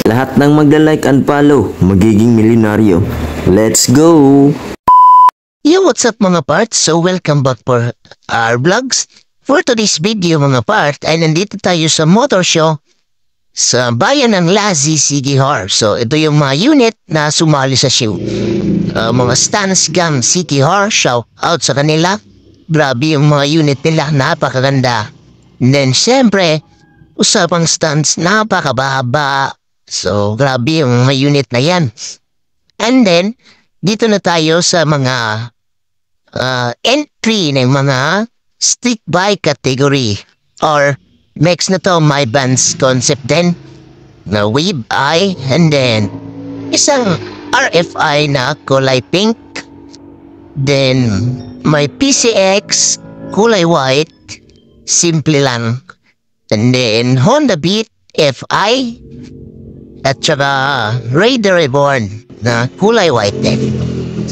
Lahat ng magla-like and follow, magiging milyonaryo. Let's go! Yo, what's up mga parts? So welcome back for our vlogs. For today's video mga part ay nandito tayo sa motor show sa bayan ng Lazi, Siquijor. So ito yung mga unit na sumali sa show. Mga Stans Gang Siquijor, shout out sa kanila. Grabe yung mga unit nila, napakaganda. And then syempre, usapang stunts, napakababa. So, grabe yung mga unit na yan. And then, dito na tayo sa mga entry ng mga stick bike category. Or, next na to, my band's concept din. Na Wave Eye. And then, isang RFI na kulay pink. Then, may PCX, kulay white. Simple lang. And then, Honda Beat FI. At saka Raider Reborn na kulay white din.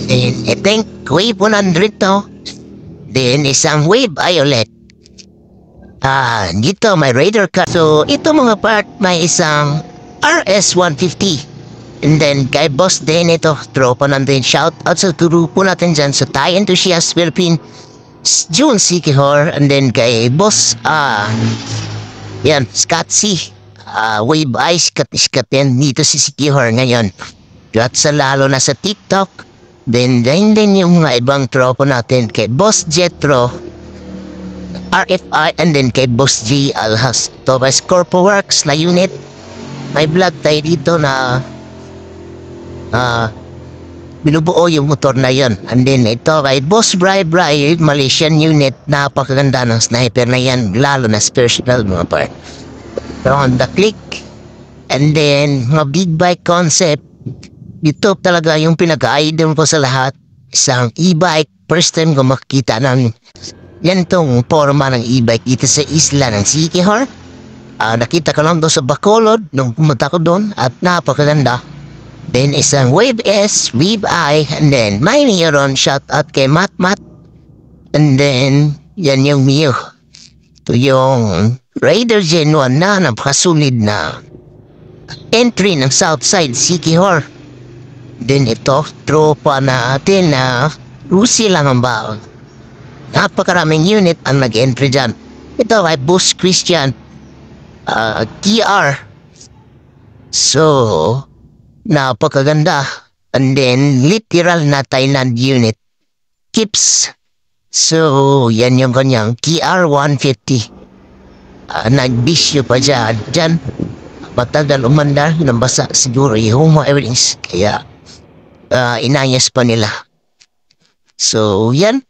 Then, I think Wave 100 to. Then, isang Wave Violet. Dito may Raider car. So, ito mga part may isang RS150. And then, kay boss din ito, tropa natin. Shout out sa grupo natin dyan sa Thai Enthusiast Philippine June Siquijor. And then, kay boss, yan, Scott C. Wave Eyes kat yan dito si Siquijor ngayon. At sa lalo na sa TikTok. Then yung mga ibang tropo natin kay Boss Jetro RFI and then kay Boss G Alhas Tobas Corpo Works na unit. May vlog tayo dito na binubuo yung motor na yon. And then ito kay Boss Bri Malaysian unit, napakaganda ng sniper na yan, lalo na special mga part. On the click. And then, mga big bike concept. Ito talaga yung pinaka-idol ko sa lahat. Isang e-bike. First time ko makikita ng yan tong forma ng e-bike dito sa isla ng Siquijor. Nakita ko lang doon sa Bacolod nung pumunta ko doon at napakaganda. Then, isang Wave S, Wave I, and then, may mayroon shout out kay Mat. And then, yan yung Mio. Ito yung Raider Gen 1 na napakasulid na entry ng Southside Siquijor. Then ito, tropa natin na Rusi lang ang baon. Napakaraming unit ang nag-entry dyan. Ito ay Boss Christian TR. So, napakaganda. And then, literal na Thailand unit. Kips. So, yan yung kanyang TR-150. Nagbisyo pa dyan. Matagal umandar, nabasa siguro yung mga evidence. Kaya, inayas pa nila. So, yan.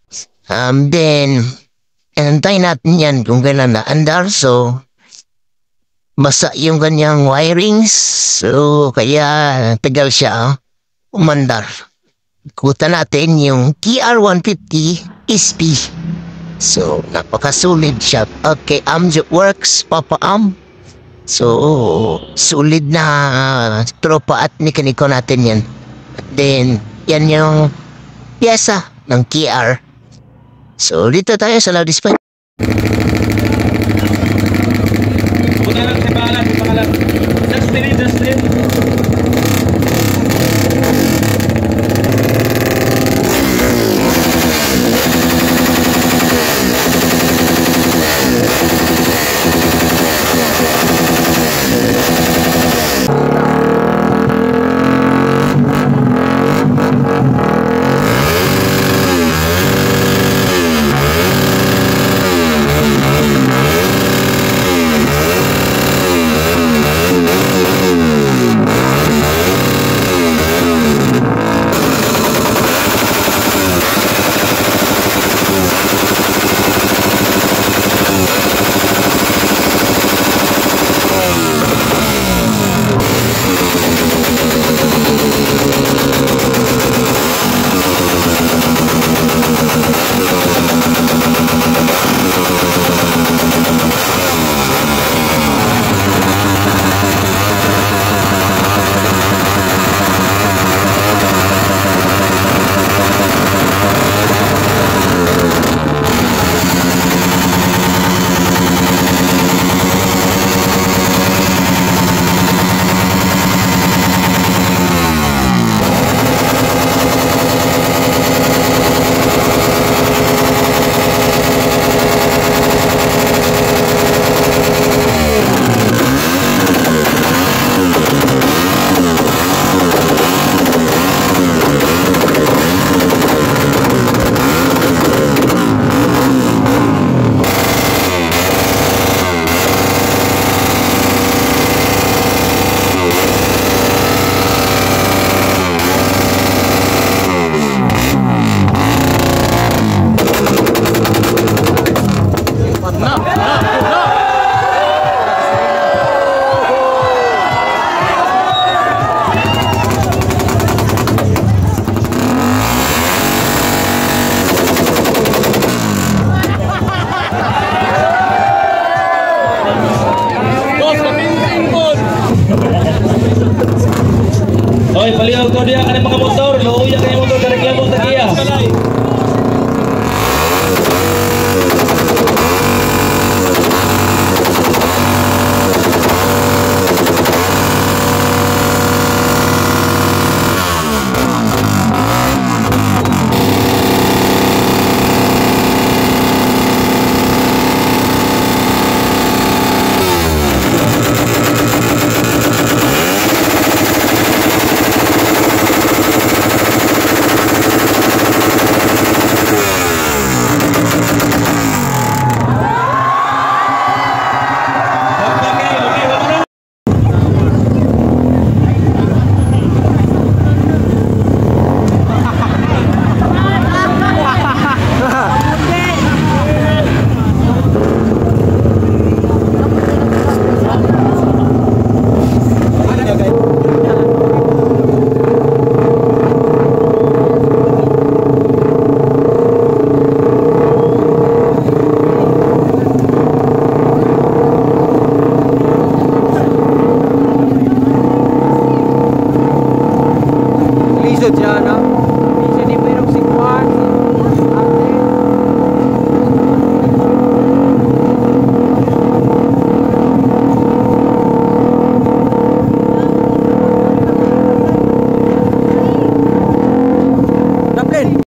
Then, antayin natin yan kung kailan na andar. So, basa yung kanyang wirings. So, kaya, tagal siya umandar. Kuta natin yung TR-150 SP. So, napakasulit siya. Okay, Amjo Works, Papa Am. So, sulit na tropa at mekaniko natin yan. Then, yan yung piyesa ng KR. So, dito tayo sa loud display.